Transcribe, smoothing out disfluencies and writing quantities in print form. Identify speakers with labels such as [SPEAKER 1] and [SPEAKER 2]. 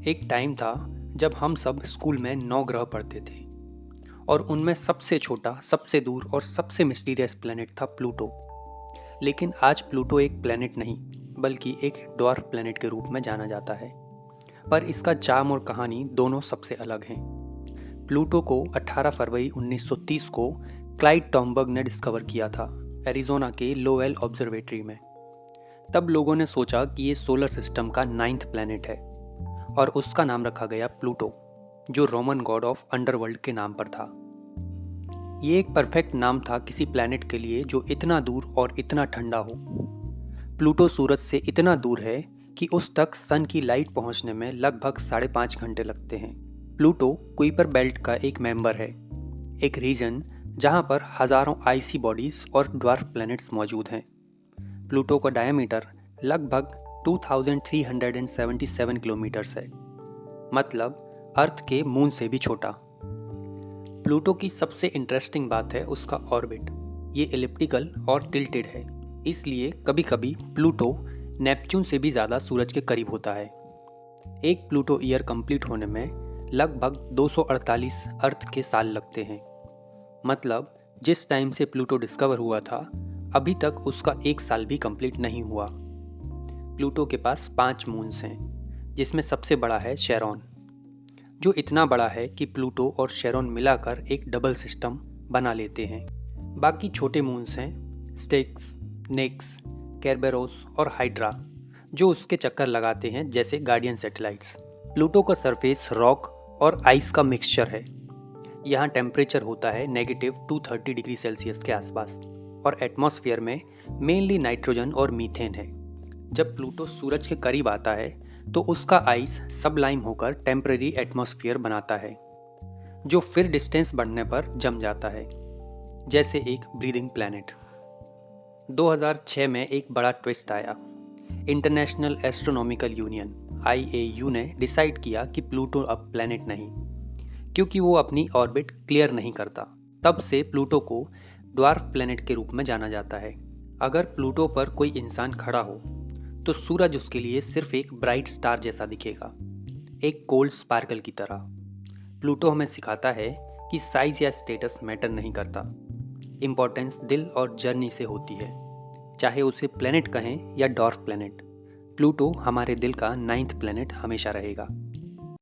[SPEAKER 1] एक टाइम था जब हम सब स्कूल में 9 ग्रह पढ़ते थे और उनमें सबसे छोटा, सबसे दूर और सबसे मिस्टीरियस प्लेनेट था प्लूटो। लेकिन आज प्लूटो एक प्लेनेट नहीं, बल्कि एक ड्वार्फ प्लेनेट के रूप में जाना जाता है। पर इसका चार्म और कहानी दोनों सबसे अलग हैं। प्लूटो को 18 फरवरी 1930 को क्लाइड टॉमबर्ग ने डिस्कवर किया था, एरिज़ोना के लोवेल ऑब्जर्वेटरी में। तब लोगों ने सोचा कि ये सोलर सिस्टम का 9th प्लेनेट है और उसका नाम रखा गया प्लूटो, जो रोमन गॉड ऑफ अंडरवर्ल्ड के नाम पर था। ये एक परफेक्ट नाम था किसी प्लेनेट के लिए जो इतना दूर और इतना ठंडा हो। प्लूटो सूरज से इतना दूर है कि उस तक सन की लाइट पहुंचने में लगभग 5.5 घंटे लगते हैं। प्लूटो कुइपर बेल्ट का एक मेंबर है, एक रीजन जहां पर हजारों आइसी बॉडीज और ड्वार्फ प्लैनेट्स मौजूद हैं। प्लूटो का डायमीटर लगभग 2377 किलोमीटर्स है, मतलब अर्थ के मून से भी छोटा। प्लूटो की सबसे इंटरेस्टिंग बात है उसका ऑर्बिट। ये एलिप्टिकल और टिल्टेड है, इसलिए कभी कभी प्लूटो नेपच्यून से भी ज़्यादा सूरज के करीब होता है। एक प्लूटो ईयर कंप्लीट होने में लगभग 248 अर्थ के साल लगते हैं। मतलब जिस टाइम से प्लूटो डिस्कवर हुआ था, अभी तक उसका एक साल भी कंप्लीट नहीं हुआ। प्लूटो के पास 5 मून्स हैं, जिसमें सबसे बड़ा है शेरोन, जो इतना बड़ा है कि प्लूटो और शेरोन मिलाकर एक डबल सिस्टम बना लेते हैं। बाकी छोटे मून्स हैं स्टिक्स, निक्स, केरबेरोस और हाइड्रा, जो उसके चक्कर लगाते हैं जैसे गार्डियन सैटेलाइट्स। प्लूटो का सरफेस रॉक और आइस का मिक्सचर है। यहाँ टेम्परेचर होता है -230 डिग्री सेल्सियस के आसपास और एटमॉस्फेयर में मेनली नाइट्रोजन और मीथेन है। जब प्लूटो सूरज के करीब आता है तो उसका आइस सबलाइम होकर टेम्परेरी एटमॉस्फेयर बनाता है, जो फिर डिस्टेंस बढ़ने पर जम जाता है, जैसे एक ब्रीदिंग प्लैनेट। 2006 में एक बड़ा ट्विस्ट आया। इंटरनेशनल एस्ट्रोनॉमिकल यूनियन IAU ने डिसाइड किया कि प्लूटो अब प्लैनेट नहीं, क्योंकि वो अपनी ऑर्बिट क्लियर नहीं करता। तब से प्लूटो को ड्वार्फ प्लैनेट के रूप में जाना जाता है। अगर प्लूटो पर कोई इंसान खड़ा हो तो सूरज उसके लिए सिर्फ एक ब्राइट स्टार जैसा दिखेगा, एक कोल्ड स्पार्कल की तरह। प्लूटो हमें सिखाता है कि साइज या स्टेटस मैटर नहीं करता, इम्पोर्टेंस दिल और जर्नी से होती है। चाहे उसे प्लेनेट कहें या डॉर्फ प्लेनेट, प्लूटो हमारे दिल का 9th प्लेनेट हमेशा रहेगा।